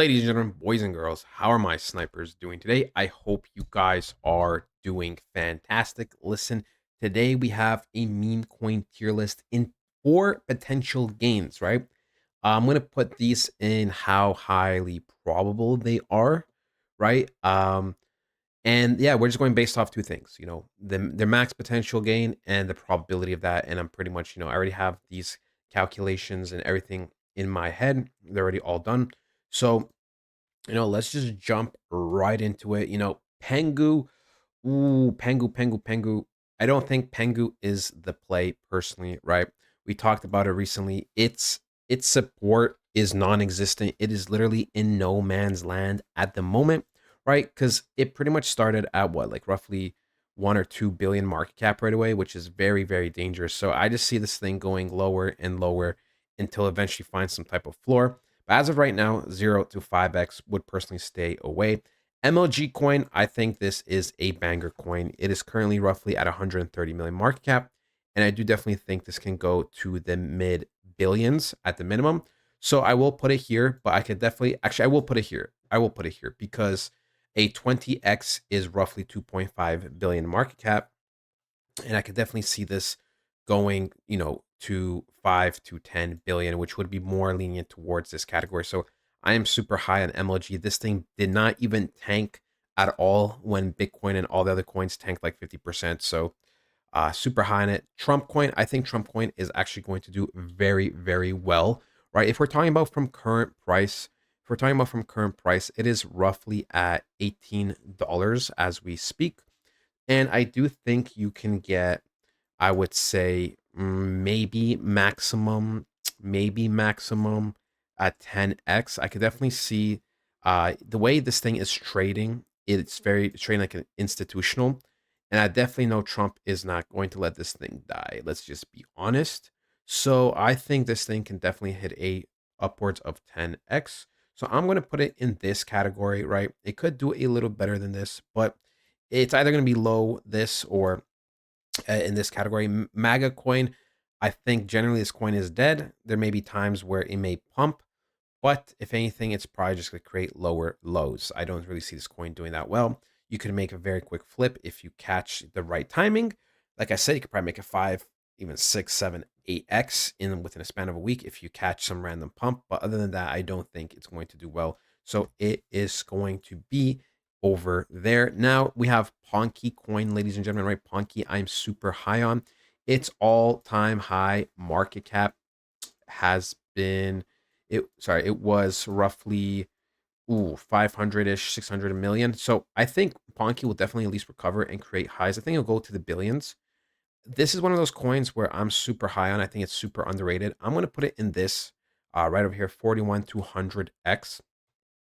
Ladies and gentlemen, boys and girls, how are my snipers doing today? I hope you guys are doing fantastic. Listen, today we have a meme coin tier list in 4 potential gains, right? I'm going to put these in how highly probable they are, right? And yeah, we're just going based off two things, their max potential gain and the probability of that. And I'm pretty much, I already have these calculations and everything in my head. They're already all done. So let's just jump right into it. Pangu, Pangu. I don't think Pangu is the play personally, right? We talked about it recently. Its support is non-existent. It is literally in no man's land at the moment, right? Because it pretty much started at what, like roughly 1 or 2 billion market cap right away, which is very, very dangerous. So I just see this thing going lower and lower until eventually finds some type of floor. But as of right now, 0 to 5x would personally stay away. MLG coin, I think this is a banger coin. It is currently roughly at 130 million market cap. And I do definitely think this can go to the mid billions at the minimum. So I will put it here, but I could definitely, actually, I will put it here. I will put it here because a 20x is roughly 2.5 billion market cap. And I could definitely see this going, to 5 to 10 billion, which would be more lenient towards this category. So I am super high on MLG. This thing did not even tank at all when Bitcoin and all the other coins tanked like 50%. So super high on it. Trumpcoin, I think Trumpcoin is actually going to do very, very well, right? If we're talking about from current price, it is roughly at $18 as we speak. And I do think you can get, I would say, maybe maximum at 10x. I could definitely see the way this thing is trading, it's trading like an institutional. And I definitely know Trump is not going to let this thing die. Let's just be honest. So I think this thing can definitely hit a upwards of 10x. So I'm going to put it in this category, right? It could do a little better than this, but it's either going to be low this or in this category. Maga coin, I think generally this coin is dead. There may be times where it may pump, but if anything, it's probably just going to create lower lows. I don't really see this coin doing that well. You could make a very quick flip if you catch the right timing. Like I said, you could probably make a 5, even 6, 7, 8x within a span of a week if you catch some random pump. But other than that, I don't think it's going to do well. So it is going to be over there. Now we have Ponky coin, ladies and gentlemen, right? Ponky, I'm super high on. Its all-time high market cap has been it was roughly 500-ish, 600 million. So I think Ponky will definitely at least recover and create highs. I think it'll go to the billions. This is one of those coins where I'm super high on. I think it's super underrated. I'm going to put it in this right over here, 41 to 100x,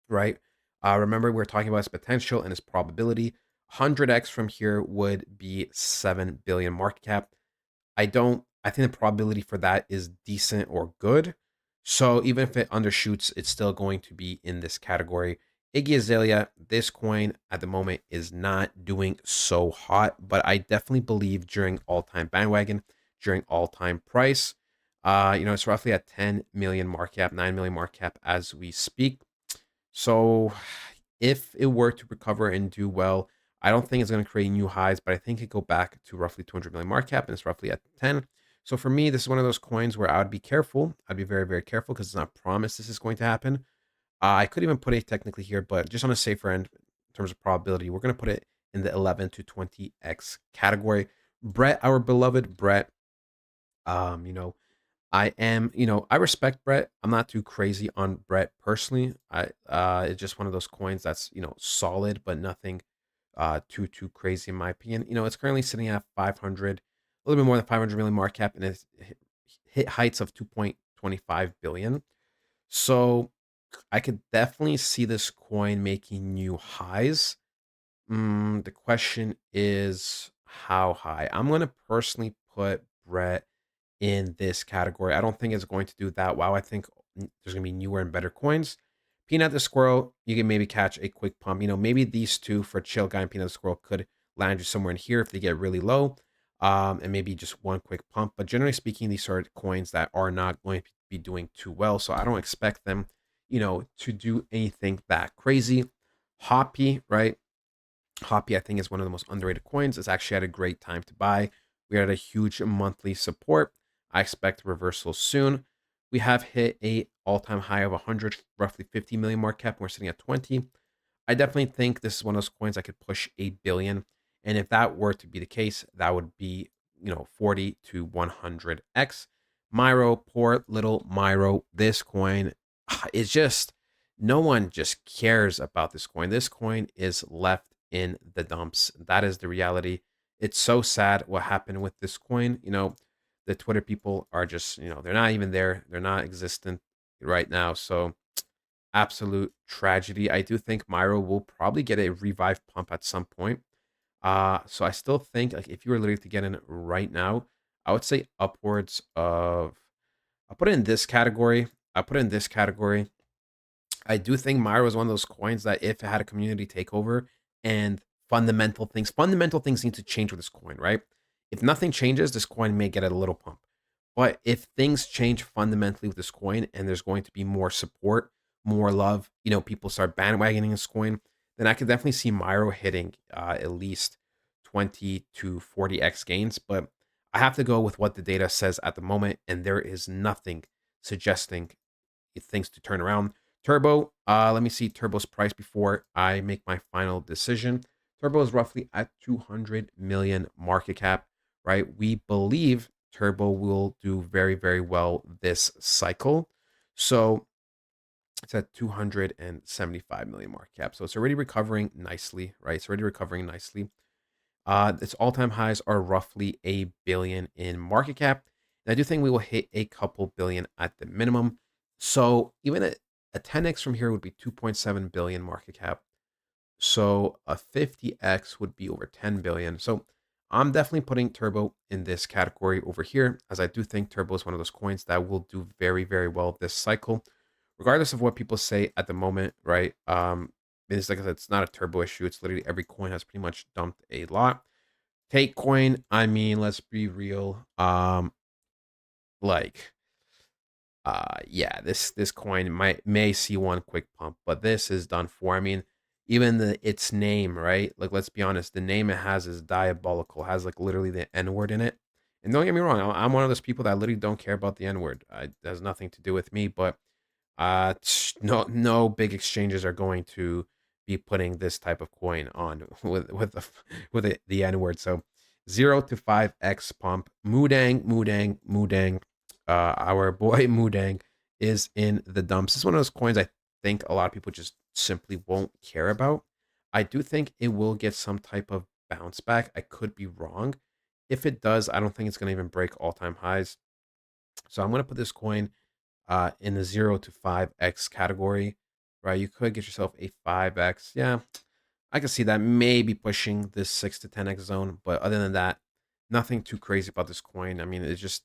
right? Remember, we're talking about its potential and its probability. 100x from here would be 7 billion market cap. I think the probability for that is decent or good. So even if it undershoots, it's still going to be in this category. Ig-Aelia, this coin at the moment is not doing so hot, but I definitely believe during all-time bandwagon, during all-time price, it's roughly at 10 million market cap, 9 million market cap as we speak. So if it were to recover and do well, I don't think it's going to create new highs, but I think it go back to roughly 200 million market cap, and it's roughly at 10. So for me, this is one of those coins where I would be careful. I'd be very, very careful because it's not promised this is going to happen. I could even put it technically here, but just on a safer end in terms of probability, we're going to put it in the 11 to 20x category. Brett, our beloved Brett, um, you know, I respect Brett. I'm not too crazy on Brett personally. It's just one of those coins that's, solid, but nothing too crazy in my opinion. It's currently sitting at 500, a little bit more than 500 million market cap, and it's hit heights of 2.25 billion. So I could definitely see this coin making new highs. The question is how high. I'm gonna personally put Brett in this category. I don't think it's going to do that wow. I think there's going to be newer and better coins. Peanut the Squirrel, you can maybe catch a quick pump. Maybe these two for Chill Guy and Peanut the Squirrel could land you somewhere in here if they get really low, and maybe just one quick pump. But generally speaking, these are coins that are not going to be doing too well. So I don't expect them, to do anything that crazy. Hoppy, right? Hoppy, I think, is one of the most underrated coins. It's actually at a great time to buy. We are at a huge monthly support. I expect reversal soon. We have hit a all-time high of 100, roughly 50 million market cap. We're sitting at 20. I definitely think this is one of those coins that could push 8 billion. And if that were to be the case, that would be, 40 to 100x. Myro, poor little Myro. This coin is just, no one just cares about this coin. This coin is left in the dumps. That is the reality. It's so sad what happened with this coin. The Twitter people are just, they're not even there. They're not existent right now. So, absolute tragedy. I do think Myro will probably get a revive pump at some point. So I still think, like, if you were literally to get in right now, I would say upwards of, I'll put it in this category. I'll put it in this category. I do think Myro is one of those coins that if it had a community takeover and fundamental things need to change with this coin, right? If nothing changes, this coin may get a little pump. But if things change fundamentally with this coin and there's going to be more support, more love, people start bandwagoning this coin, then I could definitely see Myro hitting at least 20 to 40x gains. But I have to go with what the data says at the moment, and there is nothing suggesting things to turn around. Turbo, let me see Turbo's price before I make my final decision. Turbo is roughly at 200 million market cap, right? We believe Turbo will do very, very well this cycle. So it's at 275 million market cap. So it's already recovering nicely, right? It's already recovering nicely. Its all-time highs are roughly a billion in market cap. And I do think we will hit a couple billion at the minimum. So even a 10x from here would be 2.7 billion market cap. So a 50x would be over 10 billion. So I'm definitely putting Turbo in this category over here, as I do think Turbo is one of those coins that will do very, very well this cycle, regardless of what people say at the moment, right? It's like I said, it's not a Turbo issue. It's literally every coin has pretty much dumped a lot. Take coin, I mean, let's be real. Like yeah, this coin may see one quick pump, but this is done for. I mean, even its name, right? Like, let's be honest, the name it has is diabolical. It has like literally the N word in it. And don't get me wrong, I'm one of those people that literally don't care about the N word. It has nothing to do with me, but no big exchanges are going to be putting this type of coin on with the N word. So 0 to 5x pump. Moodang. Our boy Moodang is in the dumps. It's one of those coins I think a lot of people just simply won't care about. I do think it will get some type of bounce back. I could be wrong. If it does, I don't think it's going to even break all-time highs. So I'm going to put this coin in the 0 to 5x category, right? You could get yourself a 5x. Yeah, I can see that maybe pushing this 6 to 10x zone, but other than that, nothing too crazy about this coin. I mean, it's just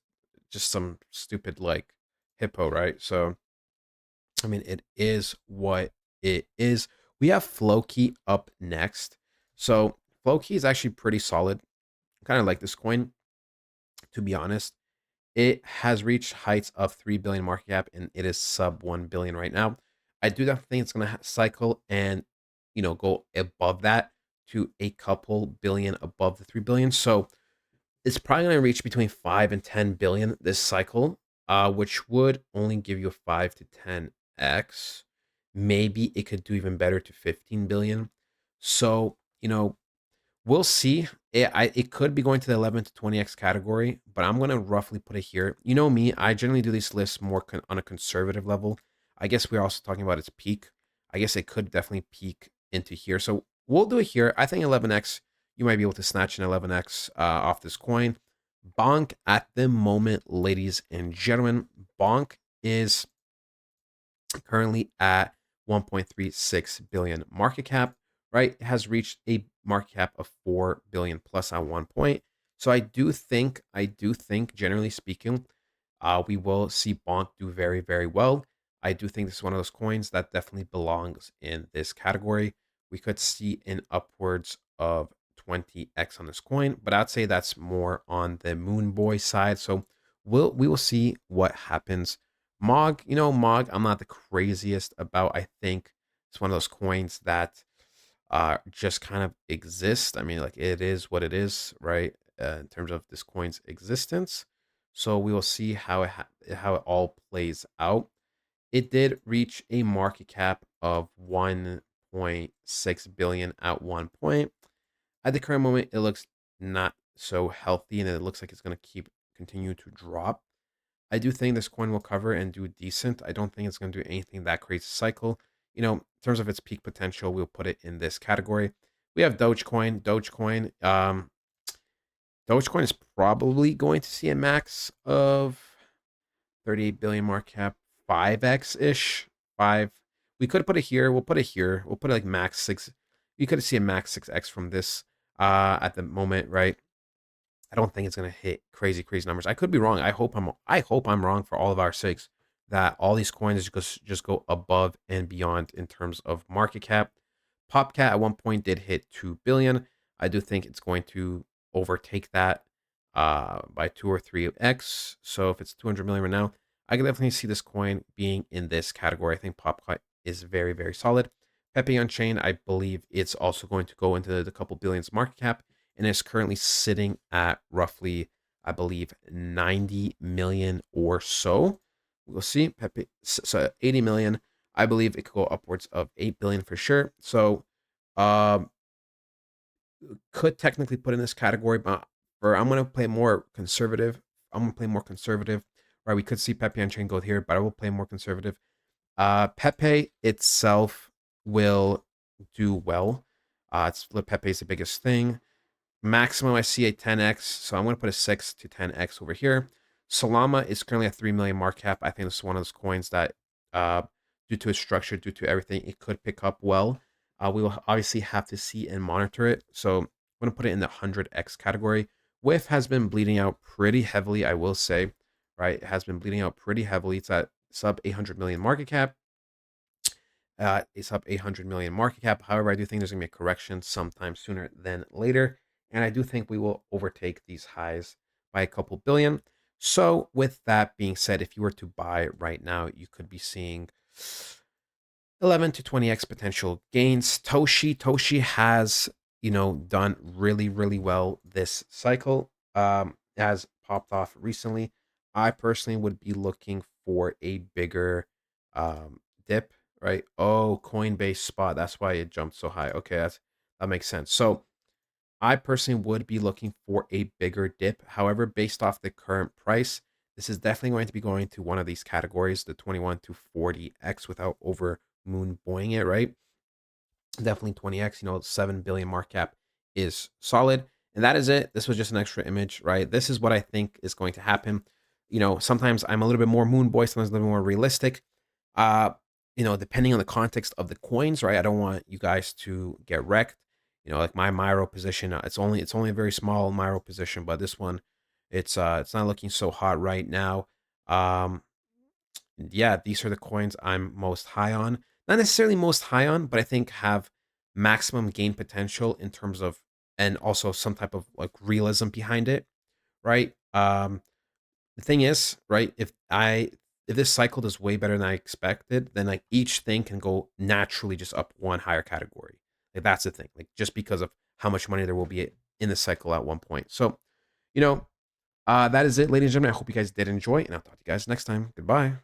some stupid like hippo, right? So I mean, it is what it is. We have Floki up next. So Floki is actually pretty solid. Kind of like this coin, to be honest. It has reached heights of 3 billion market cap and it is sub 1 billion right now. I do definitely think it's going to cycle and, go above that to a couple billion above the 3 billion. So it's probably going to reach between 5 and 10 billion this cycle, which would only give you a 5 to 10x. Maybe it could do even better to 15 billion. So, we'll see. It could be going to the 11 to 20x category, but I'm going to roughly put it here. You know me, I generally do these lists more on a conservative level. I guess we're also talking about its peak. I guess it could definitely peak into here. So we'll do it here. I think 11x, you might be able to snatch an 11x off this coin. Bonk at the moment, ladies and gentlemen, Bonk is currently at 1.36 billion market cap, right? It has reached a market cap of 4 billion plus at one point. So I do think, generally speaking, we will see Bonk do very, very well. I do think this is one of those coins that definitely belongs in this category. We could see an upwards of 20x on this coin, but I'd say that's more on the Moon Boy side. So we will see what happens. Mog, you know, Mog, I'm not the craziest about. I think it's one of those coins that just kind of exist. I mean, like it is what it is, right? In terms of this coin's existence. So we will see how it all plays out. It did reach a market cap of 1.6 billion at one point. At the current moment, it looks not so healthy, and it looks like it's going to keep continue to drop. I do think this coin will cover and do decent. I don't think it's going to do anything that creates a cycle. You know, in terms of its peak potential, we'll put it in this category. We have Dogecoin. Dogecoin is probably going to see a max of 38 billion market cap, 5x ish. Five. We could put it here. We'll put it here. We'll put it like max six. You could see a max 6x from this at the moment, right? I don't think it's gonna hit crazy numbers. I could be wrong. I hope I'm wrong for all of our sakes that all these coins just go above and beyond in terms of market cap. Popcat at one point did hit 2 billion. I do think it's going to overtake that by 2 or 3x. So if it's 200 million right now, I can definitely see this coin being in this category. I think Popcat is very solid. Pepe on chain, I believe it's also going to go into the couple billions market cap and is currently sitting at roughly, I believe, 90 million or so. We'll see. Pepe, so 80 million. I believe it could go upwards of 8 billion for sure. So, um, could technically put in this category, but I'm going to play more conservative. I'm going to play more conservative. Right, we could see Pepe on chain go here, but I will play more conservative. Pepe itself will do well. Pepe is the biggest thing. Maximum, I see a 10x, so I'm going to put a 6 to 10x over here. Solama is currently at 3 million market cap. I think this is one of those coins that, due to its structure, due to everything, it could pick up well. We will obviously have to see and monitor it. So I'm going to put it in the 100x category. Wif has been bleeding out pretty heavily, I will say, right? It has been bleeding out pretty heavily. It's at sub 800 million market cap. It's up 800 million market cap. However, I do think there's going to be a correction sometime sooner than later. And I do think we will overtake these highs by a couple billion. So, with that being said, if you were to buy right now, you could be seeing 11 to 20x potential gains. Toshi has, done really well this cycle. Has popped off recently. I personally would be looking for a bigger dip, right? Oh, Coinbase spot. That's why it jumped so high. Okay, that makes sense. So I personally would be looking for a bigger dip. However, based off the current price, this is definitely going to be going to one of these categories, the 21 to 40x without over moon boying it, right? Definitely 20x, 7 billion market cap is solid. And that is it. This was just an extra image, right? This is what I think is going to happen. Sometimes I'm a little bit more moon boy, sometimes a little more realistic. Depending on the context of the coins, right? I don't want you guys to get wrecked. Like my Myro position, it's only a very small Myro position, but this one, it's not looking so hot right now. Yeah, these are the coins I'm most high on. Not necessarily most high on, but I think have maximum gain potential in terms of, and also some type of like realism behind it, right? The thing is, right, if this cycle does way better than I expected, then like each thing can go naturally just up one higher category. Like that's the thing. Like just because of how much money there will be in the cycle at one point. So, that is it, ladies and gentlemen. I hope you guys did enjoy, and I'll talk to you guys next time. Goodbye.